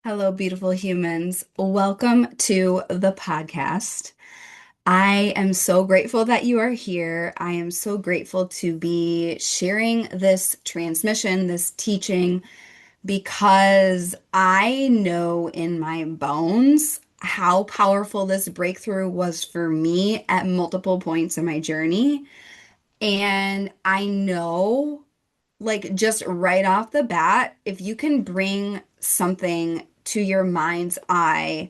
Hello, beautiful humans. Welcome to the podcast. I am so grateful that you are here. I am so grateful to be sharing this transmission, this teaching, because I know in my bones how powerful this breakthrough was for me at multiple points in my journey. And I know, like, just right off the bat, if you can bring something to your mind's eye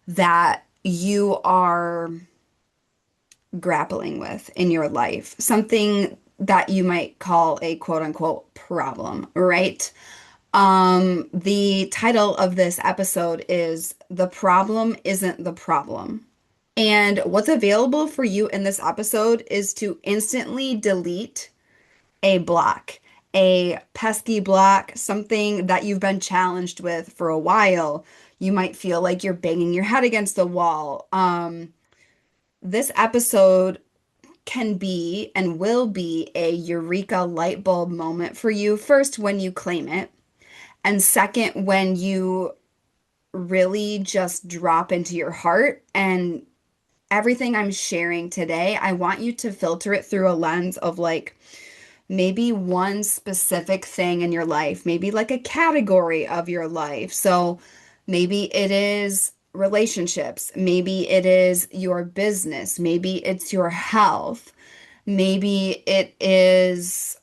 that you are grappling with in your life, something that you might call a quote unquote problem, right? The title of this episode is The Problem Isn't the Problem. And what's available for you in this episode is to instantly delete a block, a pesky block, something that you've been challenged with for a while. You might feel like you're banging your head against the wall. This episode can be and will be a eureka light bulb moment for you. First, when you claim it, and second, when you really just drop into your heart. And everything I'm sharing today, I want you to filter it through a lens of like, maybe one specific thing in your life, maybe like a category of your life. So maybe it is relationships, maybe it is your business, maybe it's your health, maybe it is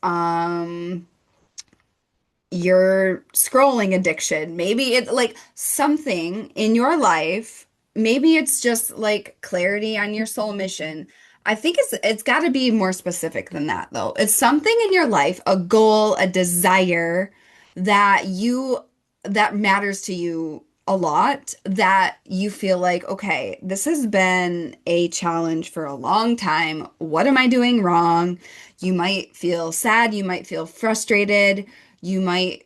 your scrolling addiction, maybe it's like something in your life, maybe it's just like clarity on your soul mission. I think it's got to be more specific than that though. It's something in your life, a goal, a desire that you that matters to you a lot, that you feel like, okay, this has been a challenge for a long time. What am I doing wrong? You might feel sad, you might feel frustrated, you might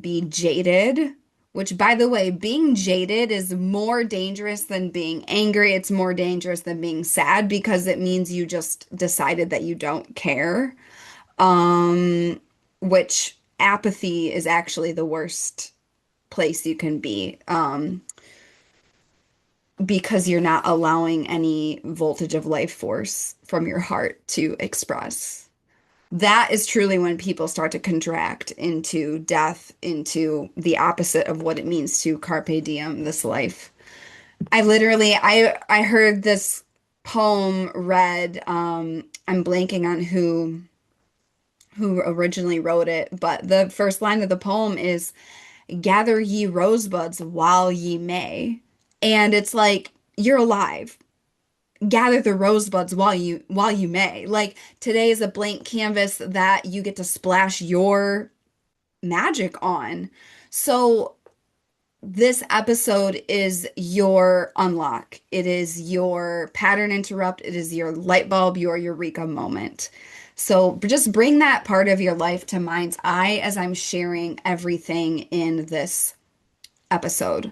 be jaded, which, by the way, being jaded is more dangerous than being angry. It's more dangerous than being sad because it means you just decided that you don't care. Which apathy is actually the worst place you can be, because you're not allowing any voltage of life force from your heart to express. That is truly when people start to contract into death, into the opposite of what it means to carpe diem this life. I heard this poem read. I'm blanking on who originally wrote it, but the first line of the poem is "Gather ye rosebuds while ye may," and it's like you're alive. Gather the rosebuds while you may. Like today is a blank canvas that you get to splash your magic on. So this episode is your unlock. It is your pattern interrupt. It is your light bulb, your eureka moment. So just bring that part of your life to mind's eye as I'm sharing everything in this episode.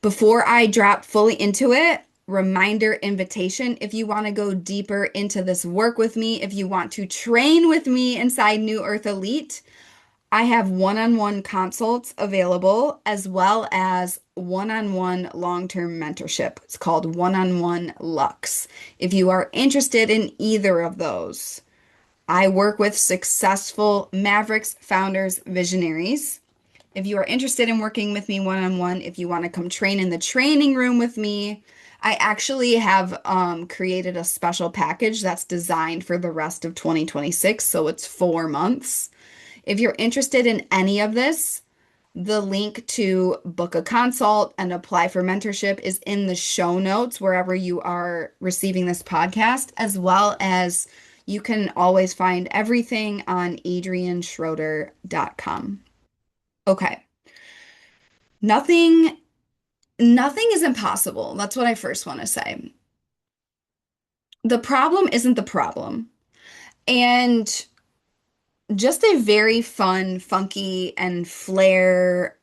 Before I drop fully into it, reminder invitation if you want to go deeper into this work with me, if you want to train with me inside New Earth Elite, I have one-on-one consults available as well as one-on-one long-term mentorship. It's called One-on-One Lux. If you are interested in either of those, I work with successful mavericks, founders, visionaries. If you are interested in working with me one-on-one, if you want to come train in the training room with me, I actually have created a special package that's designed for the rest of 2026. So it's 4 months. If you're interested in any of this, the link to book a consult and apply for mentorship is in the show notes wherever you are receiving this podcast, as well as you can always find everything on adrianschroeder.com. Okay. Nothing nothing is impossible. That's what I first want to say. The problem isn't the problem. And just a very fun, funky, and flair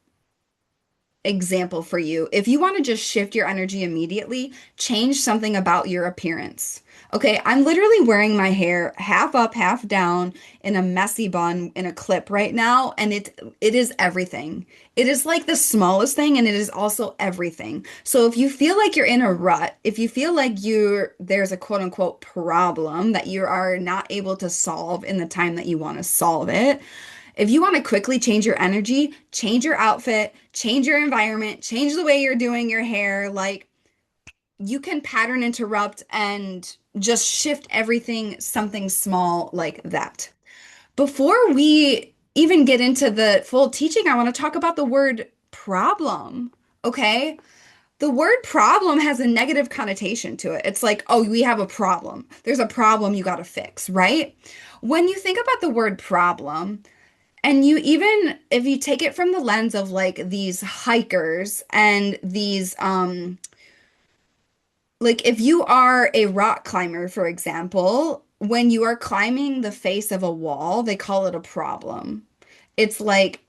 example for you. If you want to just shift your energy immediately, change something about your appearance. Okay, I'm literally wearing my hair half up, half down in a messy bun in a clip right now, and it is everything. It is like the smallest thing and it is also everything. So if you feel like you're in a rut, if you feel like there's a quote unquote problem that you are not able to solve in the time that you want to solve it, if you want to quickly change your energy, change your outfit, change your environment, change the way you're doing your hair, like you can pattern interrupt and just shift everything, something small like that. Before we even get into the full teaching, I want to talk about the word problem. Okay? The word problem has a negative connotation to it. It's like, oh, we have a problem. There's a problem you got to fix, right? When you think about the word problem, and you even if you take it from the lens of like these hikers and these like if you are a rock climber, for example, when you are climbing the face of a wall, they call it a problem. It's like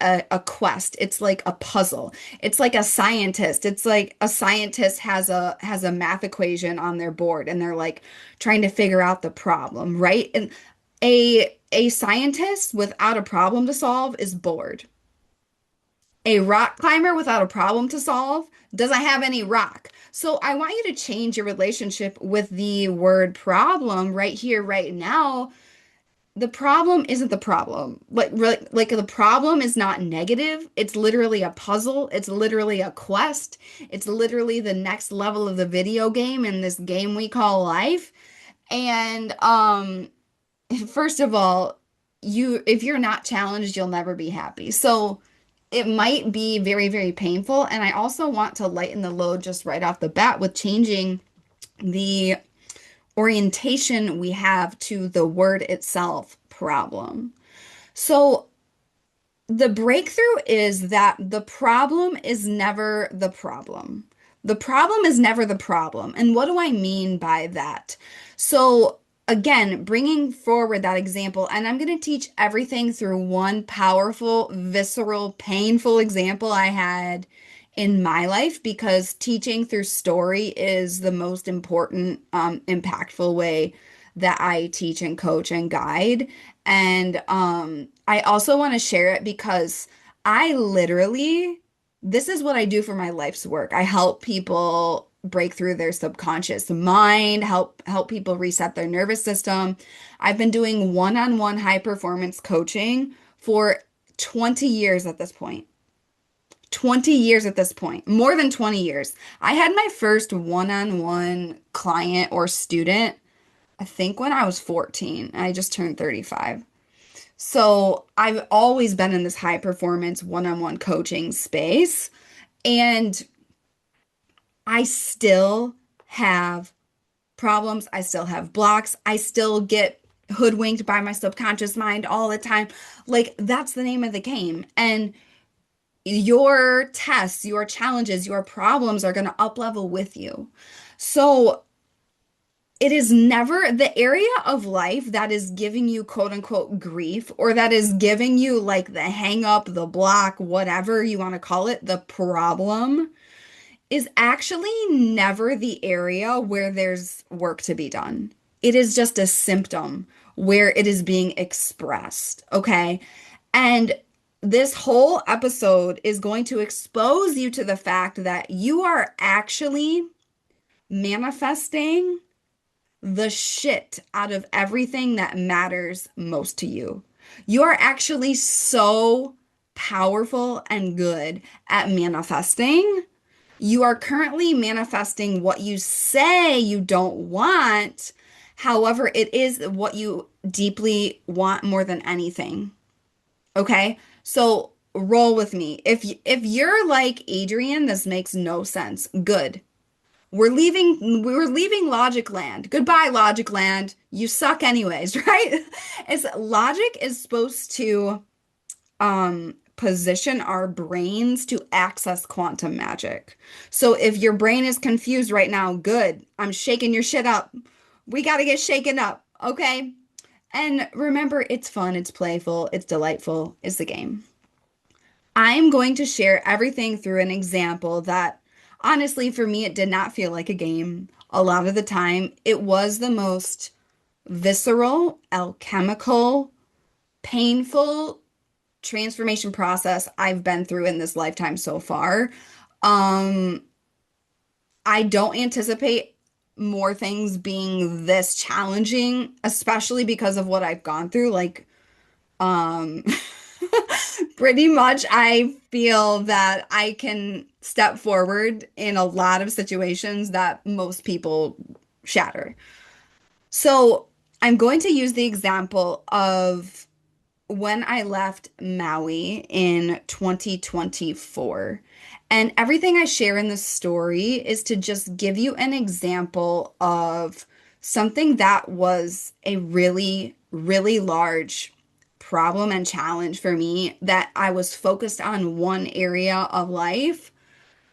a quest. It's like a puzzle. It's like a scientist. It's like a scientist has a math equation on their board and they're like trying to figure out the problem, right? And a scientist without a problem to solve is bored. A rock climber without a problem to solve doesn't have any rock. So I want you to change your relationship with the word problem right here, right now. The problem isn't the problem. Like the problem is not negative. It's literally a puzzle. It's literally a quest. It's literally the next level of the video game in this game we call life. And first of all, you if you're not challenged, you'll never be happy. So it might be very, very painful. And I also want to lighten the load just right off the bat with changing the orientation we have to the word itself, problem. So the breakthrough is that the problem is never the problem. The problem is never the problem. And what do I mean by that? So, again, bringing forward that example, and I'm going to teach everything through one powerful, visceral, painful example I had in my life because teaching through story is the most important, impactful way that I teach and coach and guide. And I also want to share it because I literally, this is what I do for my life's work. I help people break through their subconscious mind, help people reset their nervous system. I've been doing one-on-one high performance coaching for 20 years at this point. 20 years at this point, more than 20 years. I had my first one-on-one client or student, I think when I was 14. I just turned 35. So I've always been in this high performance one-on-one coaching space, and I still have problems. I still have blocks. I still get hoodwinked by my subconscious mind all the time. Like that's the name of the game. And your tests, your challenges, your problems are going to up level with you. So it is never the area of life that is giving you quote unquote grief or that is giving you like the hang up, the block, whatever you want to call it, the problem is actually never the area where there's work to be done. It is just a symptom where it is being expressed. Okay. And this whole episode is going to expose you to the fact that you are actually manifesting the shit out of everything that matters most to you. You are actually so powerful and good at manifesting. You are currently manifesting what you say you don't want. However, it is what you deeply want more than anything. Okay? So roll with me. If you're like Adrian, this makes no sense. Good. We're leaving Logic Land. Goodbye, Logic Land. You suck anyways, right? It's logic is supposed to position our brains to access quantum magic. So if your brain is confused right now, good. I'm shaking your shit up. We got to get shaken up, okay? And remember, it's fun, it's playful, it's delightful, it's the game. I'm going to share everything through an example that honestly, for me, it did not feel like a game. A lot of the time, it was the most visceral, alchemical, painful transformation process I've been through in this lifetime so far. Um, I don't anticipate more things being this challenging, especially because of what I've gone through. Um, pretty much I feel that I can step forward in a lot of situations that most people shatter. So I'm going to use the example of when I left Maui in 2024. And everything I share in this story is to just give you an example of something that was a really, really large problem and challenge for me that I was focused on one area of life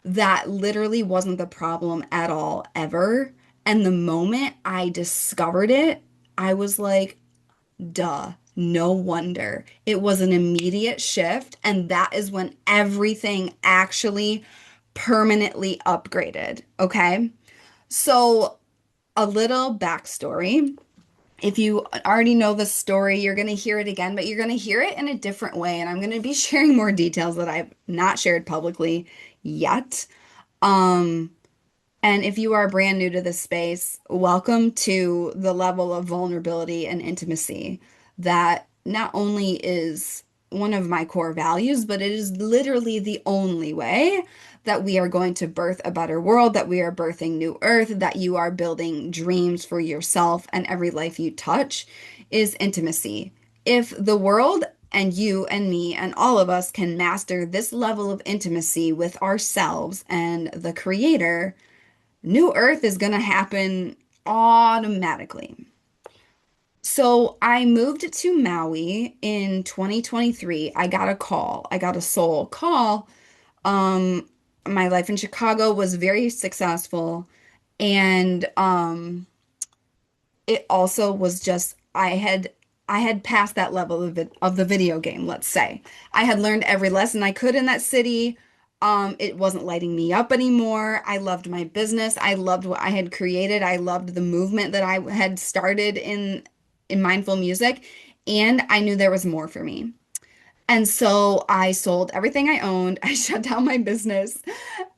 that literally wasn't the problem at all, ever. And the moment I discovered it, I was like, duh, no wonder. It was an immediate shift, and that is when everything actually permanently upgraded. Okay. So, a little backstory. If you already know the story, you're going to hear it again, but you're going to hear it in a different way. And I'm going to be sharing more details that I've not shared publicly yet. Um, and if you are brand new to this space, welcome to the level of vulnerability and intimacy that not only is one of my core values, but it is literally the only way that we are going to birth a better world, that we are birthing new earth, that you are building dreams for yourself and every life you touch is intimacy. If the world and you and me and all of us can master this level of intimacy with ourselves and the creator, New Earth is going to happen automatically. So I moved to Maui in 2023. I got a call. I got a soul call. Um, my life in Chicago was very successful, and it also was just I had passed that level of the video game, let's say. I had learned every lesson I could in that city. It wasn't lighting me up anymore. I loved my business. I loved what I had created. I loved the movement that I had started in mindful music, and I knew there was more for me. And so I sold everything I owned. I shut down my business,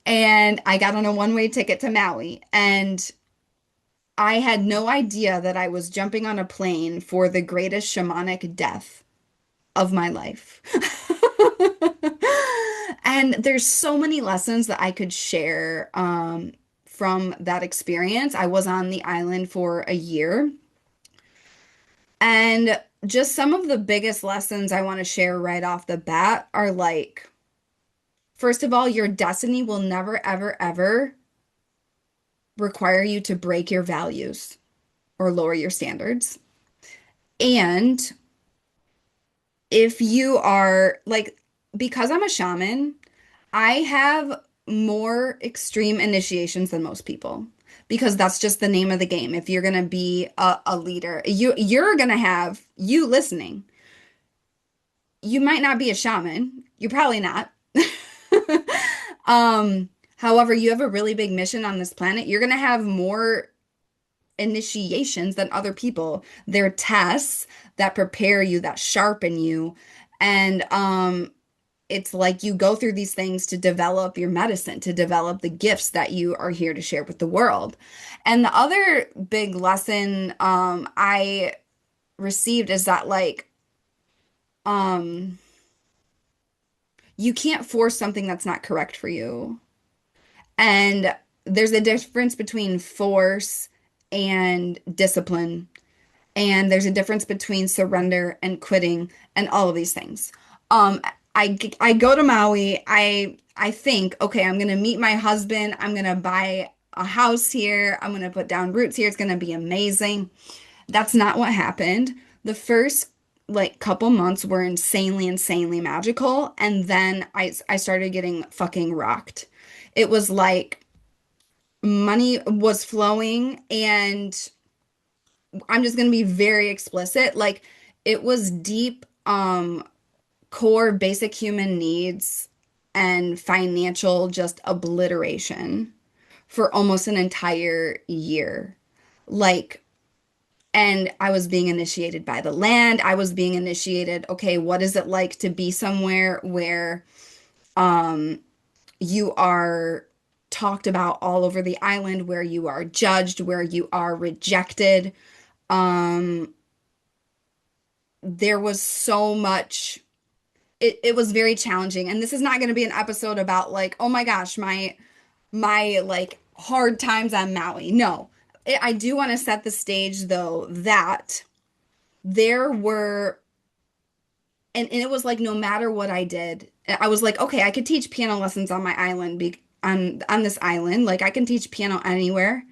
and I got on a one-way ticket to Maui. And I had no idea that I was jumping on a plane for the greatest shamanic death of my life. And there's so many lessons that I could share from that experience. I was on the island for a year. And just some of the biggest lessons I want to share right off the bat are like, first of all, your destiny will never, ever, ever require you to break your values or lower your standards. And if you are like, because I'm a shaman, I have more extreme initiations than most people because that's just the name of the game. If you're gonna be a leader, you're gonna have you listening. You might not be a shaman. You're probably not. However, you have a really big mission on this planet. You're gonna have more initiations than other people. They're tests that prepare you, that sharpen you. And it's like you go through these things to develop your medicine, to develop the gifts that you are here to share with the world. And the other big lesson I received is that um you can't force something that's not correct for you. And there's a difference between force and discipline. And there's a difference between surrender and quitting and all of these things. Um, I go to Maui. I think, okay, I'm gonna meet my husband. I'm gonna buy a house here. I'm gonna put down roots here. It's gonna be amazing. That's not what happened. The first couple months were insanely, insanely magical, and then I started getting fucking rocked. It was like money was flowing, and I'm just gonna be very explicit. Like it was deep, core basic human needs and financial just obliteration for almost an entire year. Like, and I was being initiated by the land. I was being initiated, okay, what is it like to be somewhere where um you are talked about all over the island, where you are judged, where you are rejected. Um, there was so much, it was very challenging. And this is not going to be an episode about like, oh my gosh, my like hard times on Maui. No. I do want to set the stage though that there were and it was like no matter what I did, I was like, okay, I could teach piano lessons on my island on this island. Like I can teach piano anywhere.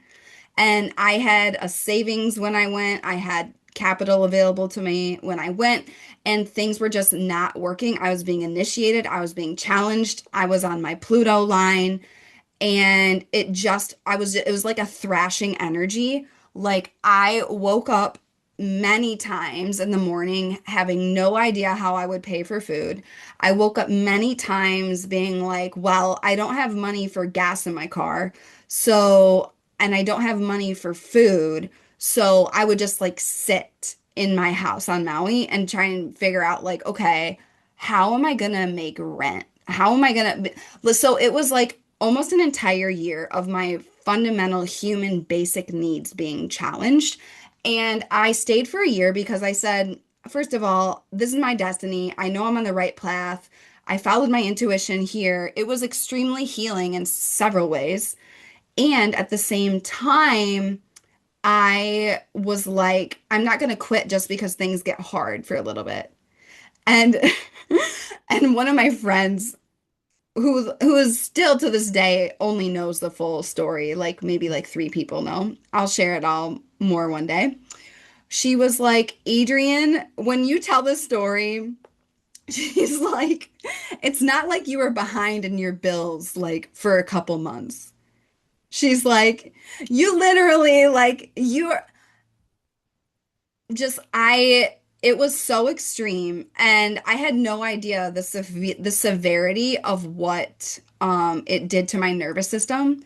And I had a savings when I went. I had capital available to me when I went, and things were just not working. I was being initiated, I was being challenged, I was on my Pluto line, and it was like a thrashing energy. Like I woke up many times in the morning having no idea how I would pay for food. I woke up many times being like, well, I don't have money for gas in my car. So, and I don't have money for food. So I would just like sit in my house on Maui and try and figure out like, okay, how am I gonna make rent? How am I gonna so it was like almost an entire year of my fundamental human basic needs being challenged. And I stayed for a year because I said, first of all, this is my destiny. I know I'm on the right path. I followed my intuition here. It was extremely healing in several ways. And at the same time, I was like, I'm not going to quit just because things get hard for a little bit. And and one of my friends who is still to this day only knows the full story, like maybe like three people know. I'll share it all more one day. She was like, Adrian, when you tell this story, she's like, it's not like you were behind in your bills like for a couple months. She's like, you literally like you're just it was so extreme and I had no idea the severity of what it did to my nervous system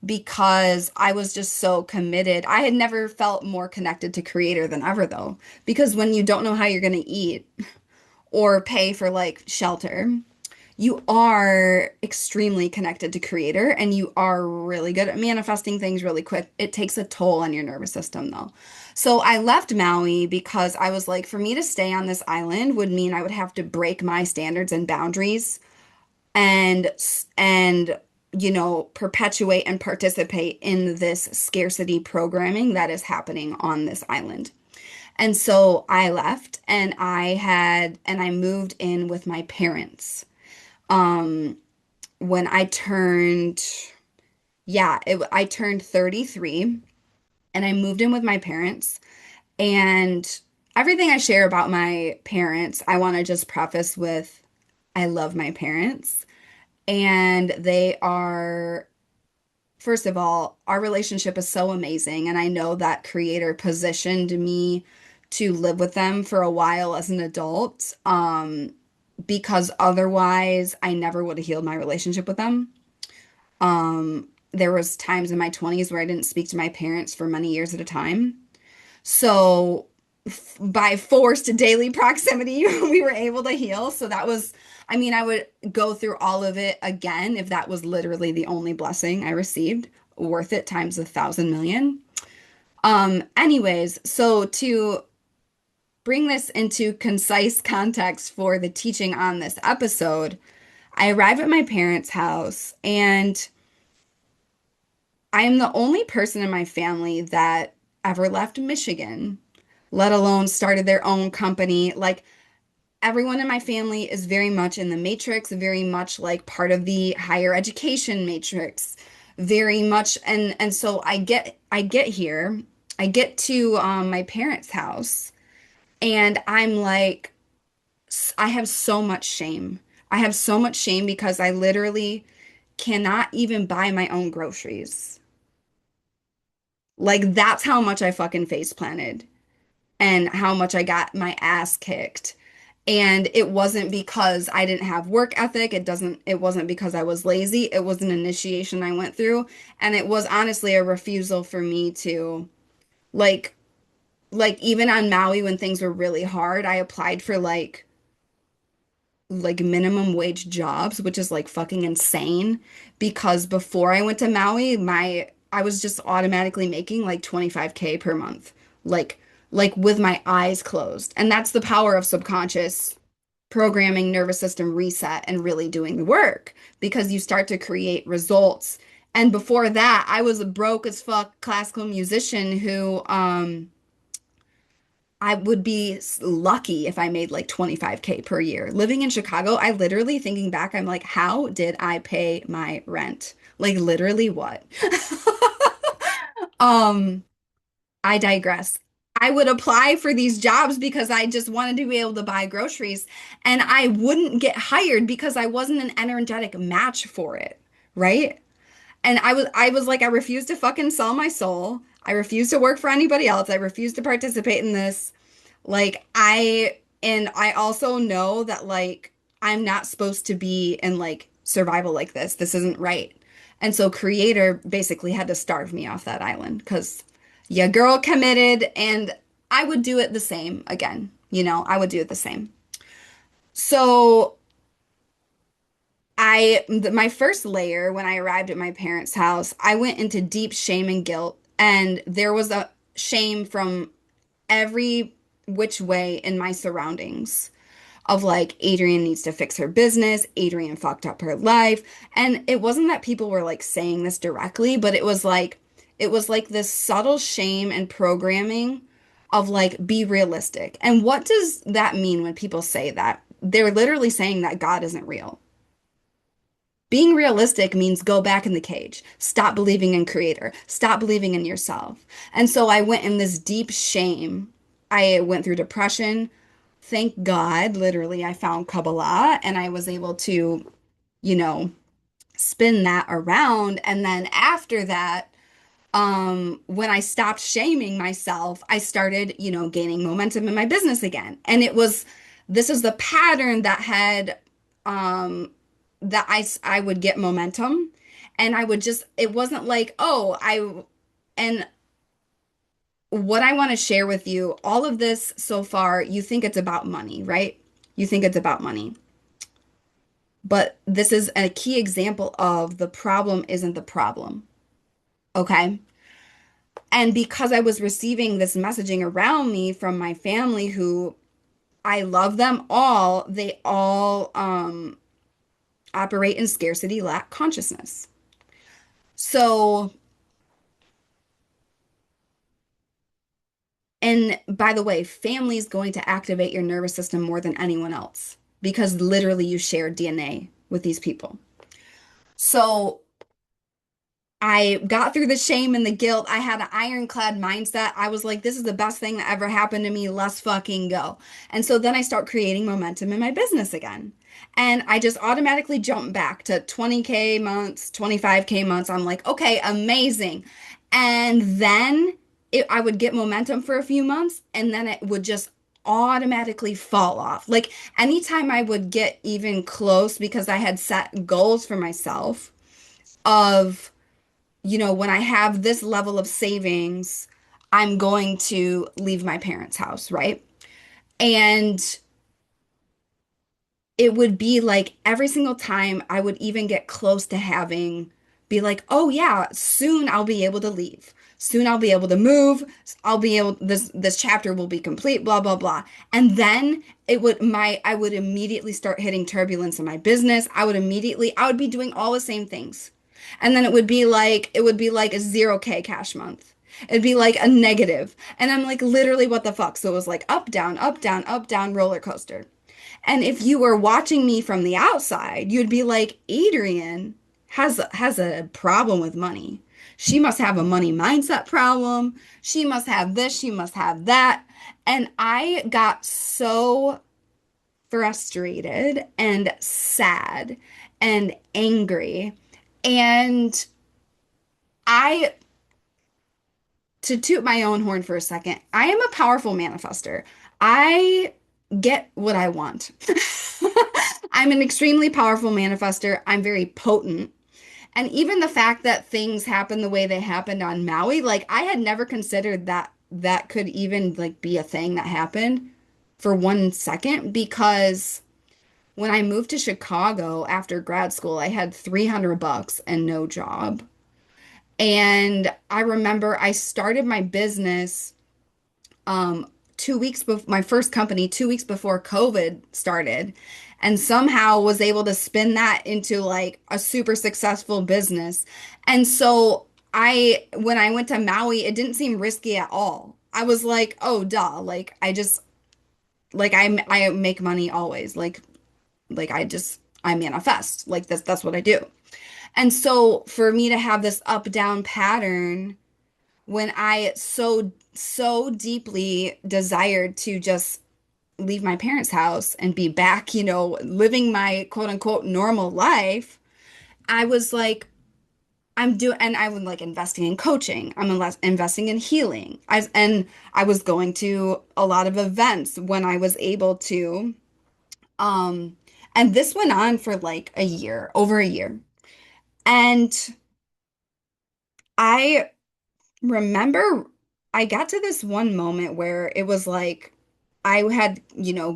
because I was just so committed. I had never felt more connected to creator than ever though, because when you don't know how you're going to eat or pay for like shelter, you are extremely connected to creator and you are really good at manifesting things really quick. It takes a toll on your nervous system though. So I left Maui because I was like, for me to stay on this island would mean I would have to break my standards and boundaries and perpetuate and participate in this scarcity programming that is happening on this island. And so I left and I moved in with my parents. Um, when I turned, I turned 33 and I moved in with my parents. And everything I share about my parents, I want to just preface with I love my parents. And they are, first of all, our relationship is so amazing. And I know that creator positioned me to live with them for a while as an adult. Because otherwise I never would have healed my relationship with them. There was times in my 20s where I didn't speak to my parents for many years at a time. So by forced daily proximity, we were able to heal. So that was, I mean, I would go through all of it again if that was literally the only blessing I received. Worth it times 1,000,000,000. Anyways, so to bring this into concise context for the teaching on this episode, I arrive at my parents' house and I am the only person in my family that ever left Michigan, let alone started their own company. Like everyone in my family is very much in the matrix, very much like part of the higher education matrix, very much and so I get here, I get to my parents' house and I'm like I have so much shame. I have so much shame because I literally cannot even buy my own groceries. Like that's how much I fucking face planted and how much I got my ass kicked. And it wasn't because I didn't have work ethic. It wasn't because I was lazy. It was an initiation I went through. And it was honestly a refusal for me to like even on Maui when things were really hard, I applied for minimum wage jobs, which is like fucking insane because before I went to Maui, my I was just automatically making like 25K per month. Like with my eyes closed. And that's the power of subconscious programming, nervous system reset, and really doing the work because you start to create results. And before that, I was a broke as fuck classical musician who I would be lucky if I made like 25K per year. Living in Chicago, I literally thinking back, I'm like, how did I pay my rent? Like literally what? Um, I digress. I would apply for these jobs because I just wanted to be able to buy groceries and I wouldn't get hired because I wasn't an energetic match for it, right? And I was like I refused to fucking sell my soul. I refuse to work for anybody else. I refuse to participate in this. And I also know that like I'm not supposed to be in like survival like this. This isn't right. And so creator basically had to starve me off that island because your girl committed and I would do it the same again. I would do it the same. So my first layer when I arrived at my parents' house, I went into deep shame and guilt, and there was a shame from every which way in my surroundings of like Adrienne needs to fix her business, Adrienne fucked up her life. And it wasn't that people were like saying this directly, but it was like this subtle shame and programming of like be realistic. And what does that mean when people say that? They're literally saying that God isn't real. Being realistic means go back in the cage. Stop believing in creator. Stop believing in yourself. And so I went in this deep shame. I went through depression. Thank God, literally, I found Kabbalah and I was able to, you know, spin that around. And then after that, when I stopped shaming myself, I started, gaining momentum in my business again. And this is the pattern um, that I would get momentum and it wasn't like, and what I want to share with you, all of this so far, you think it's about money, right? You think it's about money. But this is a key example of the problem isn't the problem. Okay. And because I was receiving this messaging around me from my family, who I love them all, they all operate in scarcity lack consciousness. So, and by the way, family is going to activate your nervous system more than anyone else because literally you share DNA with these people. So, I got through the shame and the guilt. I had an ironclad mindset. I was like, this is the best thing that ever happened to me. Let's fucking go. And so then I start creating momentum in my business again. And I just automatically jump back to 20K months, 25K months. I'm like, okay, amazing. And then I would get momentum for a few months and then it would just automatically fall off. Like anytime I would get even close because I had set goals for myself of when I have this level of savings, I'm going to leave my parents' house, right? And it would be like every single time I would even get close to be like, oh yeah, soon I'll be able to leave. Soon I'll be able to move. This chapter will be complete, blah, blah, blah. And then I would immediately start hitting turbulence in my business. I would be doing all the same things. And then it would be like a 0K cash month. It'd be like a negative. And I'm like, literally, what the fuck? So it was like up, down, roller coaster. And if you were watching me from the outside, you'd be like, Adrienne has a problem with money. She must have a money mindset problem. She must have this, she must have that. And I got so frustrated and sad and angry. And I, to toot my own horn for a second, I am a powerful manifester. I get what I want. I'm an extremely powerful manifester. I'm very potent. And even the fact that things happen the way they happened on Maui, like I had never considered that that could even like be a thing that happened for 1 second because when I moved to Chicago after grad school, I had 300 bucks and no job. And I remember I started my business 2 weeks before my first company, 2 weeks before COVID started, and somehow was able to spin that into like a super successful business. And so when I went to Maui, it didn't seem risky at all. I was like, oh, duh. Like I just, like I make money always. Like I manifest. Like that's what I do. And so for me to have this up down pattern when I so deeply desired to just leave my parents' house and be back, living my quote unquote normal life, I was like, and I was like investing in coaching. Investing in healing. I was going to a lot of events when I was able to. Um, and this went on for like a year, over a year. And I remember I got to this one moment where it was like I had,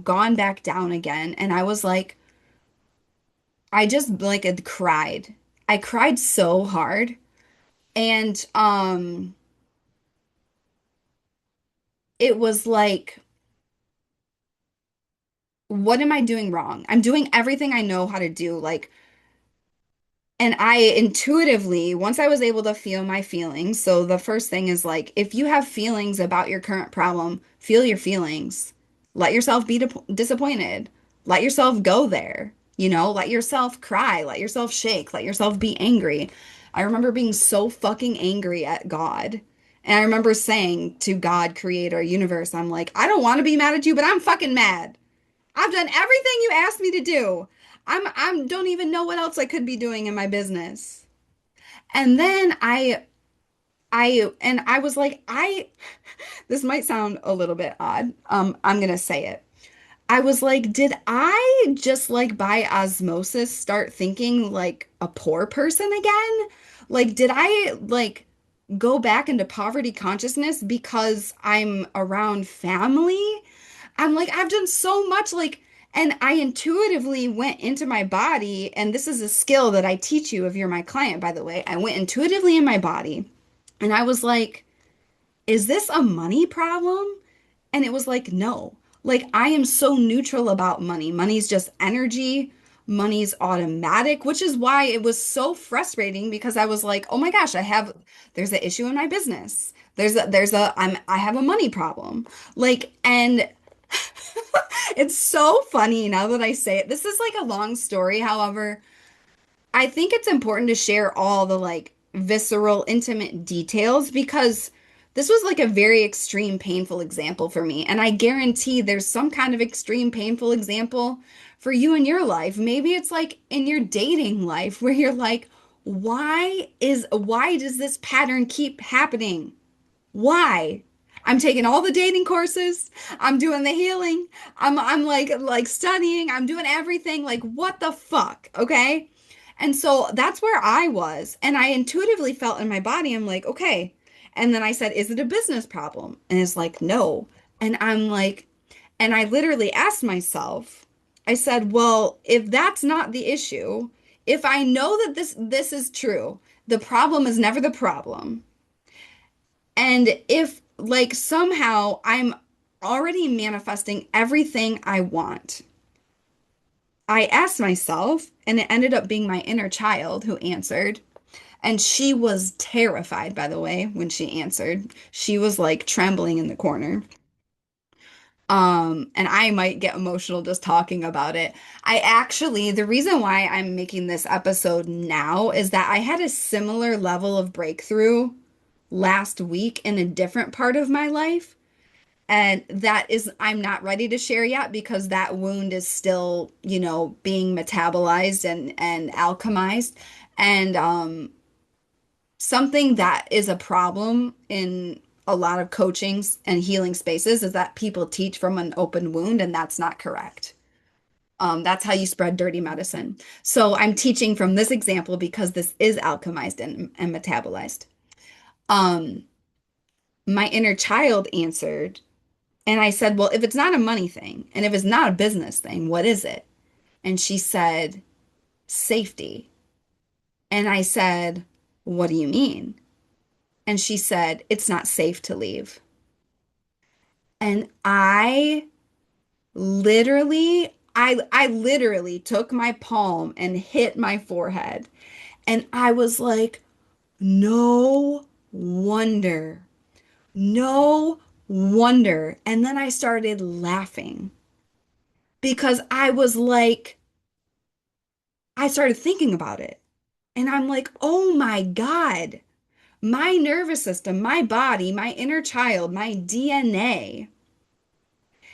gone back down again, and I was like, I just like had cried. I cried so hard. And it was like, what am I doing wrong? I'm doing everything I know how to do. Like, and I intuitively, once I was able to feel my feelings, so the first thing is like, if you have feelings about your current problem, feel your feelings. Let yourself be disappointed. Let yourself go there. Let yourself cry. Let yourself shake. Let yourself be angry. I remember being so fucking angry at God. And I remember saying to God, creator, universe, I'm like, I don't want to be mad at you, but I'm fucking mad. I've done everything you asked me to do. I'm don't even know what else I could be doing in my business. And then I was like, this might sound a little bit odd. I'm gonna say it. I was like, did I just like by osmosis start thinking like a poor person again? Like, did I like go back into poverty consciousness because I'm around family? I'm like, I've done so much, like, and I intuitively went into my body, and this is a skill that I teach you if you're my client, by the way. I went intuitively in my body, and I was like, is this a money problem? And it was like, no. Like, I am so neutral about money. Money's just energy. Money's automatic, which is why it was so frustrating because I was like, oh my gosh, there's an issue in my business. I have a money problem. Like, and it's so funny now that I say it. This is like a long story. However, I think it's important to share all the like visceral, intimate details because this was like a very extreme, painful example for me. And I guarantee there's some kind of extreme, painful example for you in your life. Maybe it's like in your dating life where you're like, why does this pattern keep happening? Why? I'm taking all the dating courses. I'm doing the healing. I'm like studying. I'm doing everything. Like what the fuck? Okay? And so that's where I was. And I intuitively felt in my body, I'm like, okay. And then I said, is it a business problem? And it's like, no. And I'm like, and I literally asked myself, I said, well, if that's not the issue, if I know that this is true, the problem is never the problem. And if, like, somehow I'm already manifesting everything I want, I asked myself, and it ended up being my inner child who answered. And she was terrified, by the way, when she answered. She was like trembling in the corner. And I might get emotional just talking about it. The reason why I'm making this episode now is that I had a similar level of breakthrough last week in a different part of my life. And I'm not ready to share yet because that wound is still, being metabolized and alchemized. And something that is a problem in a lot of coachings and healing spaces is that people teach from an open wound, and that's not correct. That's how you spread dirty medicine. So I'm teaching from this example because this is alchemized and metabolized. Um, my inner child answered, and I said, well, if it's not a money thing and if it's not a business thing, what is it? And she said, safety. And I said, what do you mean? And she said, it's not safe to leave. And I literally took my palm and hit my forehead. And I was like, no wonder. No wonder. And then I started laughing because I was like, I started thinking about it. And I'm like, oh my God, my nervous system, my body, my inner child, my DNA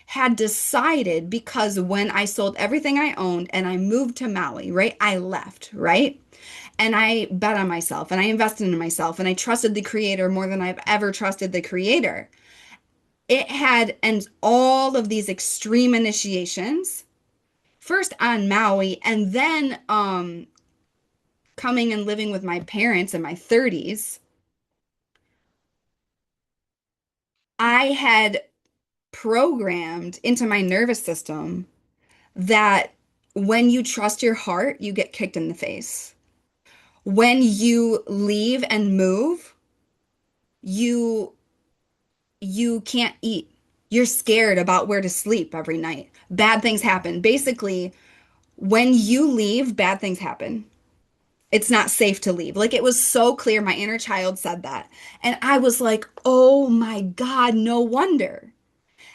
had decided because when I sold everything I owned and I moved to Maui, right? I left, right? And I bet on myself and I invested in myself and I trusted the creator more than I've ever trusted the creator. It had, and all of these extreme initiations, first on Maui and then coming and living with my parents in my 30s. I had programmed into my nervous system that when you trust your heart, you get kicked in the face. When you leave and move, you you can't eat. You're scared about where to sleep every night. Bad things happen. Basically, when you leave, bad things happen. It's not safe to leave. Like it was so clear. My inner child said that. And I was like, oh my God, no wonder.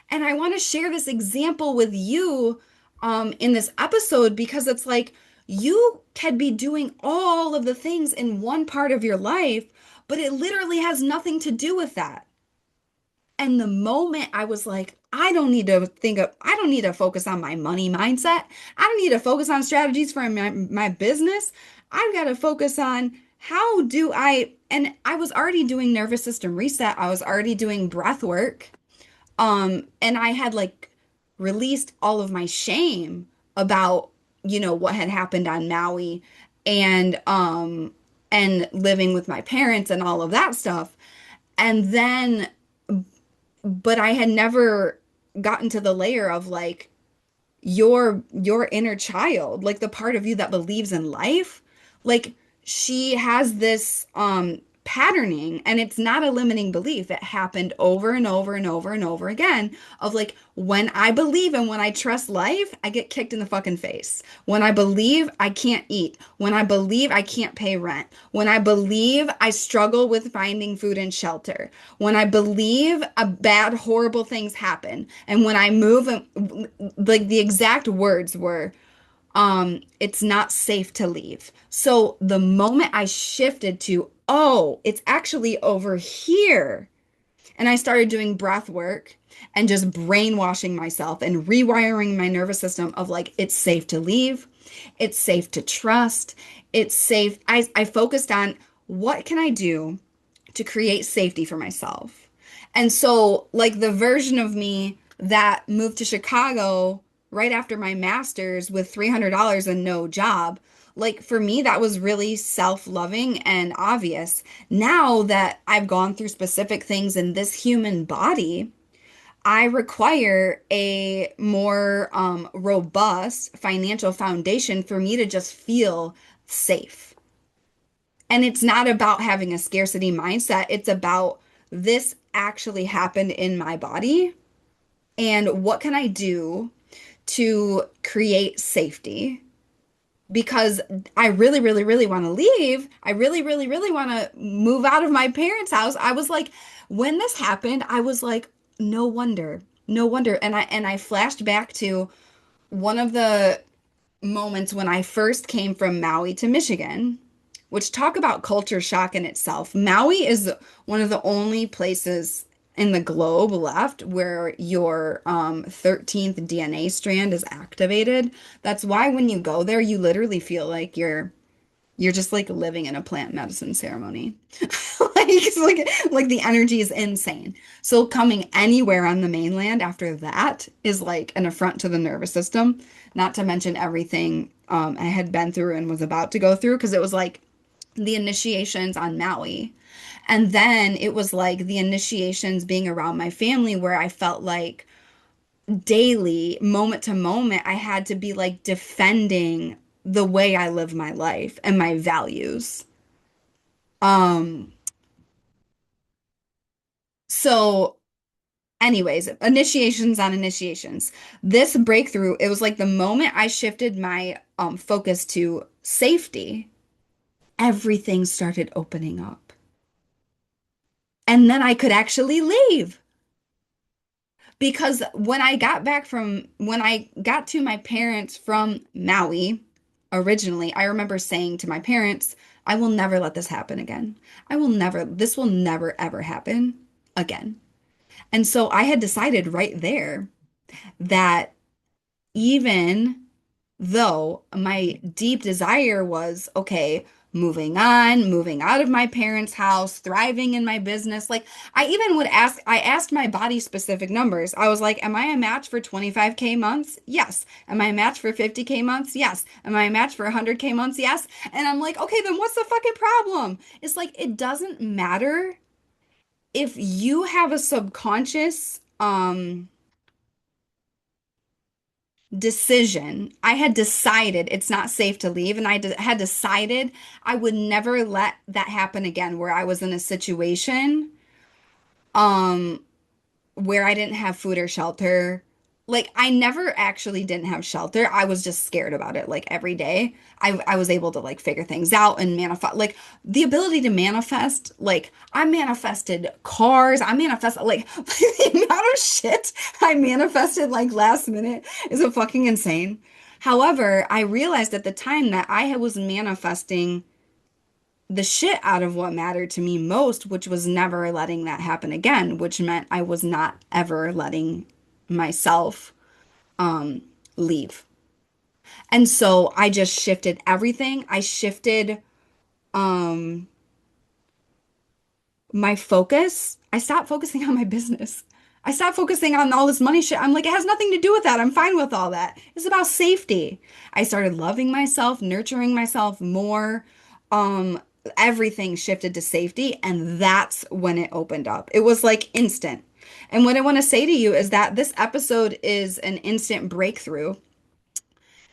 And I want to share this example with you in this episode because it's like you can be doing all of the things in one part of your life, but it literally has nothing to do with that. And the moment I was like, I don't need to focus on my money mindset. I don't need to focus on strategies for my business. I've got to focus on and I was already doing nervous system reset. I was already doing breath work. And I had like released all of my shame about, what had happened on Maui and living with my parents and all of that stuff. And then, but I had never gotten to the layer of like your inner child, like the part of you that believes in life, like she has this patterning and it's not a limiting belief. It happened over and over and over and over again of like when I believe and when I trust life, I get kicked in the fucking face. When I believe I can't eat, when I believe I can't pay rent, when I believe I struggle with finding food and shelter, when I believe a bad horrible things happen, and when I move and like the exact words were it's not safe to leave. So the moment I shifted to, oh, it's actually over here, and I started doing breath work and just brainwashing myself and rewiring my nervous system of like, it's safe to leave, it's safe to trust, it's safe. I focused on what can I do to create safety for myself. And so, like, the version of me that moved to Chicago right after my master's with $300 and no job, like, for me, that was really self-loving and obvious. Now that I've gone through specific things in this human body, I require a more robust financial foundation for me to just feel safe. And it's not about having a scarcity mindset. It's about this actually happened in my body. And what can I do to create safety? Because I really, really, really want to leave. I really, really, really want to move out of my parents' house. I was like, when this happened, I was like, no wonder, no wonder. And I flashed back to one of the moments when I first came from Maui to Michigan, which talk about culture shock in itself. Maui is one of the only places in the globe left where your 13th DNA strand is activated. That's why when you go there, you literally feel like you're just like living in a plant medicine ceremony. Like the energy is insane. So coming anywhere on the mainland after that is like an affront to the nervous system, not to mention everything I had been through and was about to go through because it was like the initiations on Maui. And then it was like the initiations being around my family where I felt like daily, moment to moment, I had to be like defending the way I live my life and my values. Um, so anyways, initiations on initiations. This breakthrough, it was like the moment I shifted my focus to safety, everything started opening up. And then I could actually leave. Because when I got to my parents from Maui originally, I remember saying to my parents, I will never let this happen again. This will never ever happen again. And so I had decided right there that even though my deep desire was, okay, moving on, moving out of my parents' house, thriving in my business, like I asked my body specific numbers. I was like, am I a match for 25K months? Yes. Am I a match for 50K months? Yes. Am I a match for 100K months? Yes. And I'm like, okay, then what's the fucking problem? It's like, it doesn't matter if you have a subconscious, decision. I had decided it's not safe to leave, and had decided I would never let that happen again where I was in a situation um where I didn't have food or shelter. Like I never actually didn't have shelter. I was just scared about it like every day. I was able to like figure things out and manifest like the ability to manifest like I manifested cars. I manifested like the amount of shit I manifested like last minute is a fucking insane. However, I realized at the time that was manifesting the shit out of what mattered to me most, which was never letting that happen again, which meant I was not ever letting myself leave. And so I just shifted everything. I shifted um my focus. I stopped focusing on my business. I stopped focusing on all this money shit. I'm like, it has nothing to do with that. I'm fine with all that. It's about safety. I started loving myself, nurturing myself more. Um, Everything shifted to safety, and that's when it opened up. It was like instant. And what I want to say to you is that this episode is an instant breakthrough,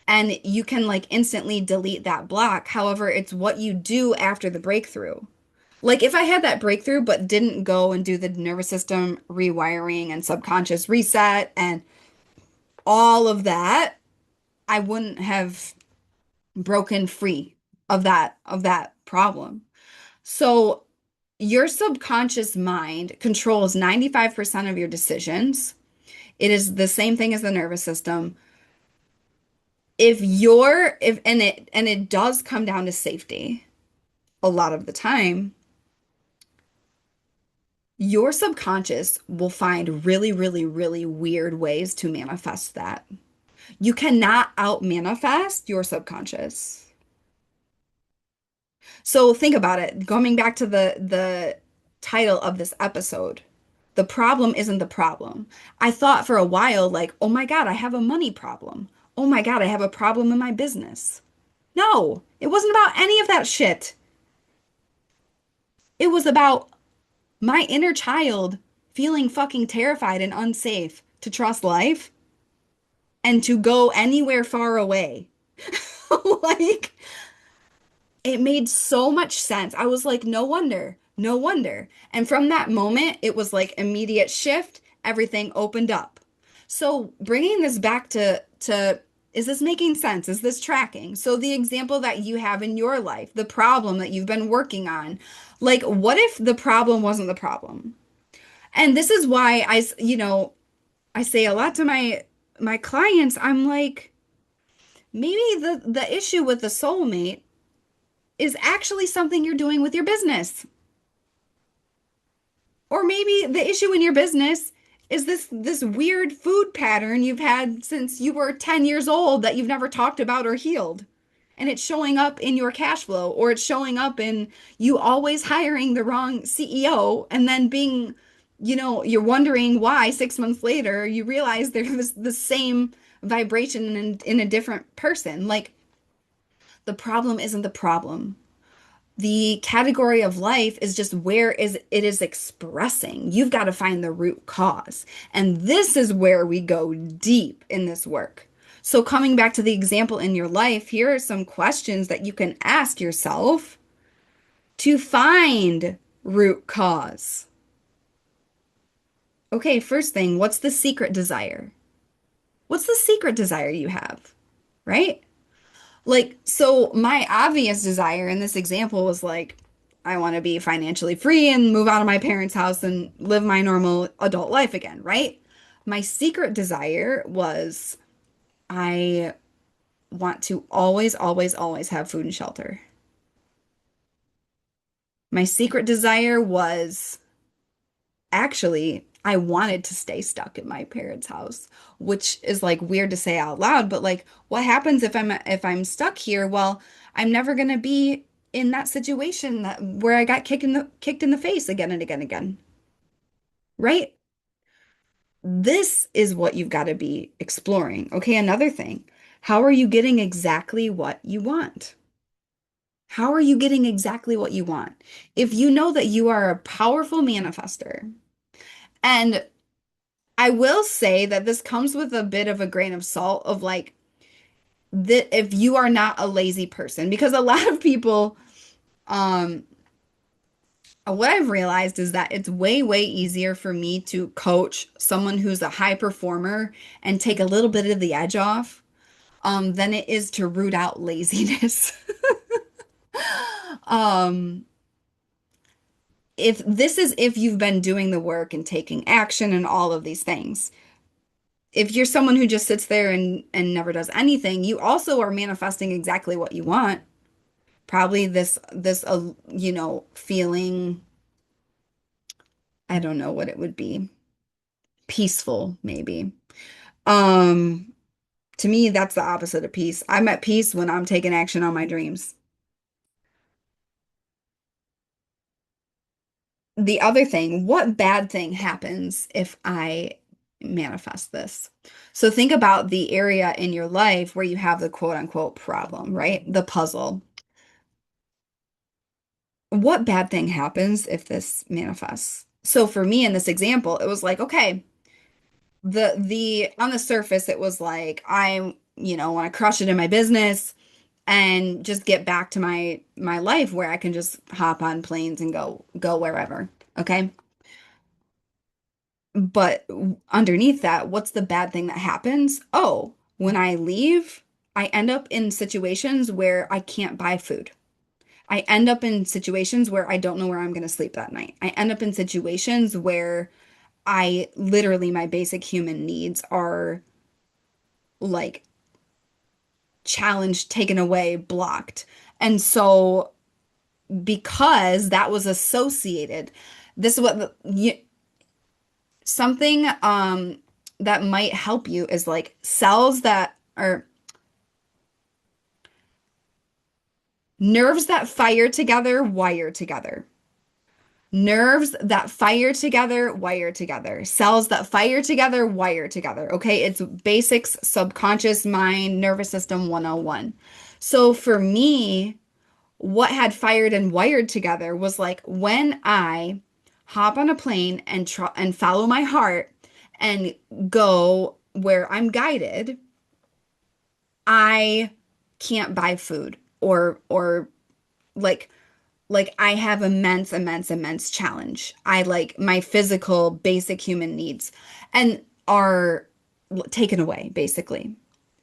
and you can like instantly delete that block. However, it's what you do after the breakthrough. Like if I had that breakthrough but didn't go and do the nervous system rewiring and subconscious reset and all of that, I wouldn't have broken free of that problem. So your subconscious mind controls 95% of your decisions. It is the same thing as the nervous system. If and it does come down to safety a lot of the time, your subconscious will find really, really, really weird ways to manifest that. You cannot out manifest your subconscious. So think about it. Going back to the title of this episode, the problem isn't the problem. I thought for a while, like, oh my God, I have a money problem. Oh my God, I have a problem in my business. No, it wasn't about any of that shit. It was about my inner child feeling fucking terrified and unsafe to trust life and to go anywhere far away. Like, it made so much sense. I was like, no wonder, no wonder. And from that moment, it was like immediate shift, everything opened up. So bringing this back to is this making sense? Is this tracking? So the example that you have in your life, the problem that you've been working on, like what if the problem wasn't the problem? And this is why I say a lot to my clients, I'm like, maybe the issue with the soulmate is actually something you're doing with your business. Or maybe the issue in your business is this weird food pattern you've had since you were 10 years old that you've never talked about or healed. and it's showing up in your cash flow, or it's showing up in you always hiring the wrong CEO and then being, you're wondering why 6 months later you realize there was the same vibration in a different person. Like, the problem isn't the problem. The category of life is just where is it is expressing. You've got to find the root cause. And this is where we go deep in this work. So coming back to the example in your life, here are some questions that you can ask yourself to find root cause. Okay, first thing, what's the secret desire? What's the secret desire you have? Right? Like, so my obvious desire in this example was like, I want to be financially free and move out of my parents' house and live my normal adult life again, right? My secret desire was I want to always, always, always have food and shelter. My secret desire was actually, I wanted to stay stuck at my parents' house, which is like weird to say out loud, but like what happens if I'm stuck here? Well, I'm never gonna be in that situation where I got kicked in the face again and again and again. Right? This is what you've got to be exploring. Okay, another thing. How are you getting exactly what you want? How are you getting exactly what you want? If you know that you are a powerful manifester, and I will say that this comes with a bit of a grain of salt of like that if you are not a lazy person, because a lot of people, um, what I've realized is that it's way, way easier for me to coach someone who's a high performer and take a little bit of the edge off, than it is to root out laziness. Um, if you've been doing the work and taking action and all of these things. If you're someone who just sits there and never does anything, you also are manifesting exactly what you want. Probably this feeling, I don't know what it would be. Peaceful, maybe. Um, to me, that's the opposite of peace. I'm at peace when I'm taking action on my dreams. The other thing, what bad thing happens if I manifest this? So think about the area in your life where you have the quote unquote problem, right? The puzzle. What bad thing happens if this manifests? So for me in this example, it was like, okay, the on the surface, it was like I want to crush it in my business and just get back to my life where I can just hop on planes and go wherever. Okay. But underneath that, what's the bad thing that happens? Oh, when I leave, I end up in situations where I can't buy food. I end up in situations where I don't know where I'm going to sleep that night. I end up in situations where I literally, my basic human needs are like challenged, taken away, blocked. And so, because that was associated, this is what something that might help you is like cells that are nerves that fire together, wire together. Nerves that fire together, wire together. Cells that fire together, wire together. Okay, it's basics, subconscious mind, nervous system 101. So for me, what had fired and wired together was like when I hop on a plane and follow my heart and go where I'm guided, I can't buy food or like I have immense, immense, immense challenge. I like my physical, basic human needs and are taken away, basically.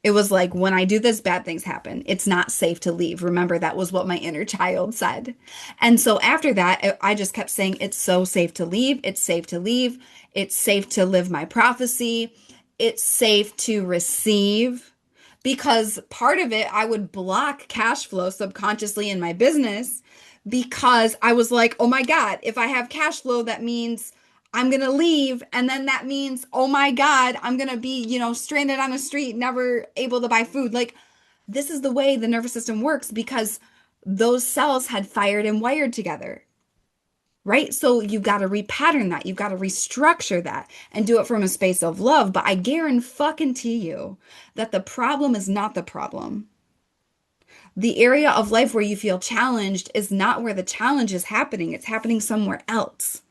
It was like when I do this, bad things happen. It's not safe to leave. Remember, that was what my inner child said. And so after that, I just kept saying, it's so safe to leave. It's safe to leave. It's safe to live my prophecy. It's safe to receive. Because part of it, I would block cash flow subconsciously in my business because I was like, oh my God, if I have cash flow, that means I'm going to leave. And then that means, oh my God, I'm going to be, stranded on the street, never able to buy food. Like This is the way the nervous system works because those cells had fired and wired together, right? So you've got to repattern that. You've got to restructure that and do it from a space of love. But I guarantee you that the problem is not the problem. The area of life where you feel challenged is not where the challenge is happening. It's happening somewhere else.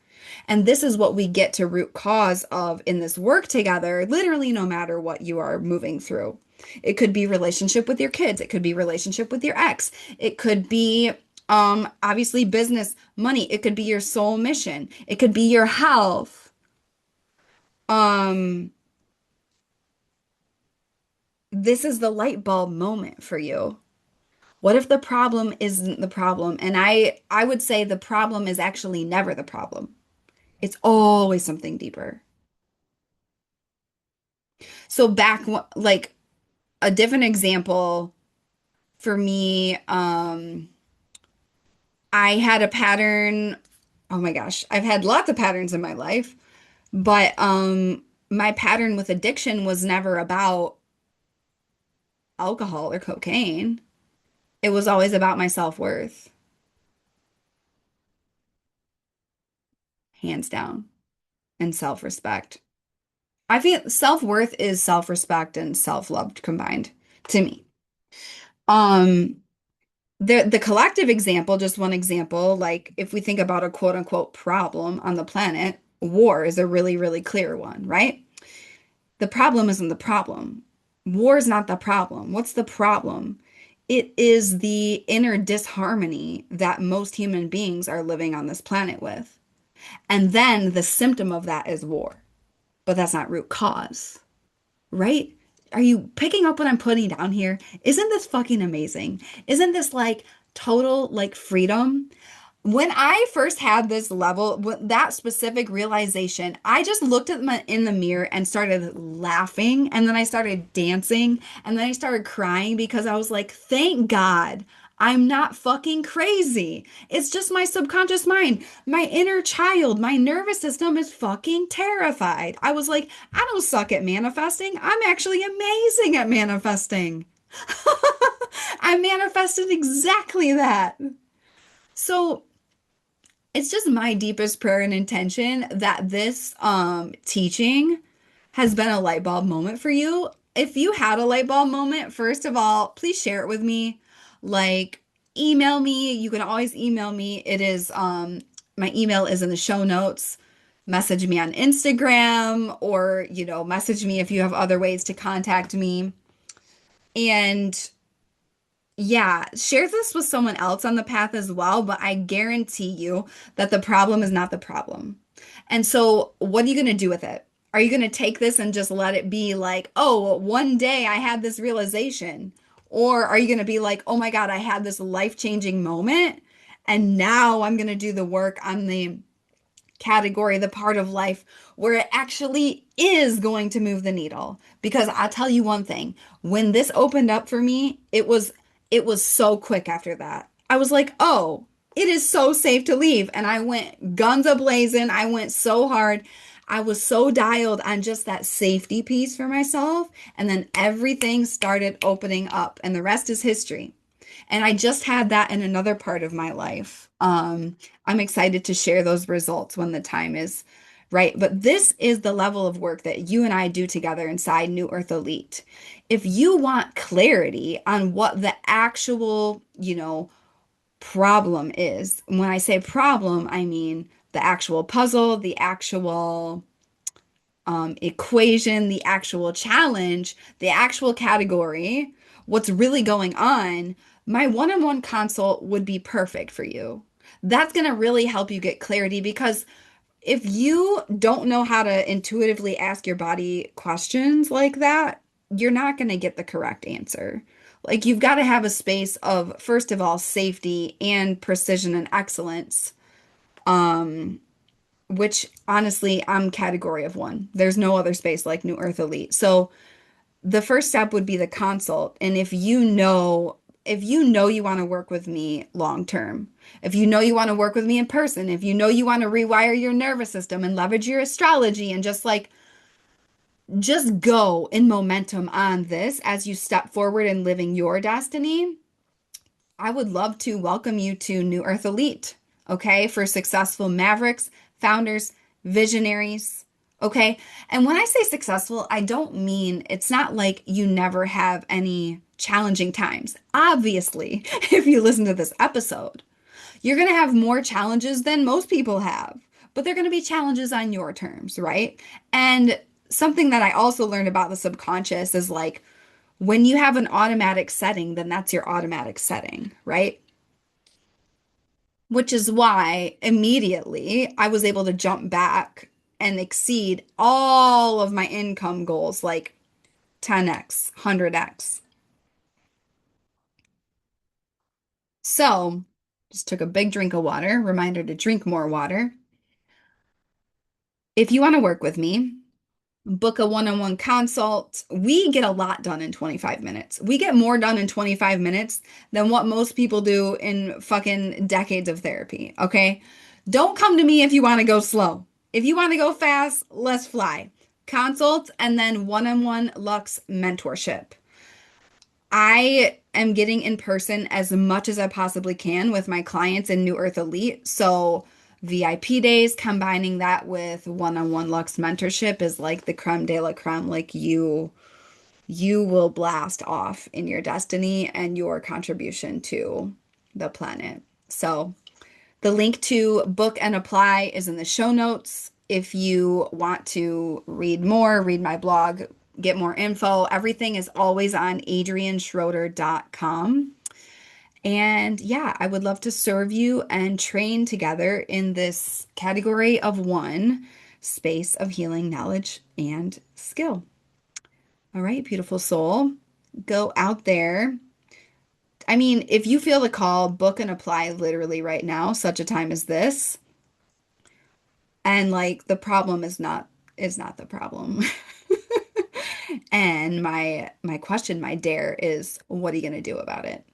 And this is what we get to root cause of in this work together, literally no matter what you are moving through. It could be relationship with your kids. It could be relationship with your ex. It could be obviously business, money. It could be your soul mission. It could be your health. Um, this is the light bulb moment for you. What if the problem isn't the problem? And I would say the problem is actually never the problem. It's always something deeper. So like a different example for me, I had a pattern. Oh my gosh, I've had lots of patterns in my life, but my pattern with addiction was never about alcohol or cocaine. It was always about my self-worth, hands down, and self-respect. I feel self-worth is self-respect and self-love combined to me. Um, the collective example, just one example, like if we think about a quote unquote problem on the planet, war is a really, really clear one, right? The problem isn't the problem. War is not the problem. What's the problem? It is the inner disharmony that most human beings are living on this planet with. And then the symptom of that is war. But that's not root cause, right? Are you picking up what I'm putting down here? Isn't this fucking amazing? Isn't this like total like freedom? When I first had this level, that specific realization, I just looked at my in the mirror and started laughing, and then I started dancing, and then I started crying because I was like, thank God. I'm not fucking crazy. It's just my subconscious mind. My inner child, my nervous system is fucking terrified. I was like, I don't suck at manifesting. I'm actually amazing at manifesting. I manifested exactly that. So, it's just my deepest prayer and intention that this teaching has been a light bulb moment for you. If you had a light bulb moment, first of all, please share it with me. Like email me. You can always email me. It is my email is in the show notes. Message me on Instagram or, message me if you have other ways to contact me. And yeah, share this with someone else on the path as well, but I guarantee you that the problem is not the problem. And so, what are you going to do with it? Are you going to take this and just let it be like, oh, one day I had this realization? Or are you going to be like, oh my God, I had this life-changing moment, and now I'm going to do the work on the category, the part of life where it actually is going to move the needle. Because I'll tell you one thing, when this opened up for me, it was so quick after that. I was like, "Oh, it is so safe to leave." And I went guns a-blazing. I went so hard. I was so dialed on just that safety piece for myself, and then everything started opening up, and the rest is history. And I just had that in another part of my life. I'm excited to share those results when the time is right. But this is the level of work that you and I do together inside New Earth Elite. If you want clarity on what the actual, problem is, when I say problem, I mean the actual puzzle, the actual equation, the actual challenge, the actual category, what's really going on, my one-on-one consult would be perfect for you. That's going to really help you get clarity because if you don't know how to intuitively ask your body questions like that, you're not going to get the correct answer. Like you've got to have a space of, first of all, safety and precision and excellence. Which honestly, I'm category of one. There's no other space like New Earth Elite. So the first step would be the consult. And if you know you want to work with me long term, if you know you want to work with me in person, if you know you want to rewire your nervous system and leverage your astrology and just like just go in momentum on this as you step forward in living your destiny. I would love to welcome you to New Earth Elite, okay, for successful mavericks, founders, visionaries, okay? And when I say successful, I don't mean it's not like you never have any challenging times. Obviously, if you listen to this episode, you're going to have more challenges than most people have, but they're going to be challenges on your terms, right? And something that I also learned about the subconscious is like when you have an automatic setting, then that's your automatic setting, right? Which is why immediately I was able to jump back and exceed all of my income goals, like 10x, 100x. So, just took a big drink of water, reminder to drink more water. If you want to work with me, book a one-on-one consult. We get a lot done in 25 minutes. We get more done in 25 minutes than what most people do in fucking decades of therapy, okay? Don't come to me if you want to go slow. If you want to go fast, let's fly. Consult and then one-on-one Lux mentorship. I am getting in person as much as I possibly can with my clients in New Earth Elite. So, VIP days, combining that with one-on-one Lux mentorship is like the creme de la creme. Like you will blast off in your destiny and your contribution to the planet. So, the link to book and apply is in the show notes. If you want to read more, read my blog, get more info, everything is always on adrianschroeder.com. And yeah, I would love to serve you and train together in this category of one space of healing, knowledge, and skill. All right, beautiful soul, go out there. I mean, if you feel the call, book and apply literally right now, such a time as this. And like the problem is not the problem. And my question, my dare is, what are you gonna do about it?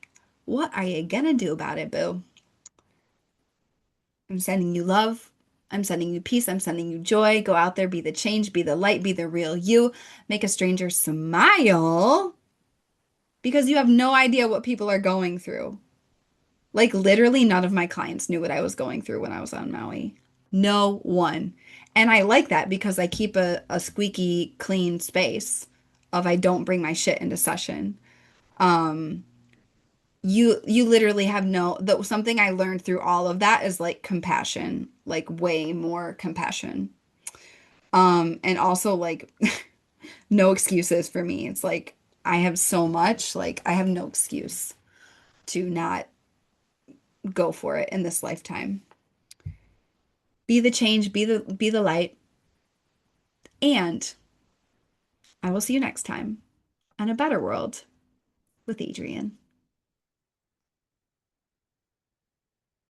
What are you gonna do about it, boo? I'm sending you love. I'm sending you peace. I'm sending you joy. Go out there, be the change, be the light, be the real you. Make a stranger smile because you have no idea what people are going through. Like literally none of my clients knew what I was going through when I was on Maui. No one. And I like that because I keep a squeaky clean space of I don't bring my shit into session. Um, you literally have something I learned through all of that is like compassion, like way more compassion. And also like no excuses for me. It's like I have so much, like I have no excuse to not go for it in this lifetime. Be the change, be the light, and I will see you next time on A Better World with Adrian.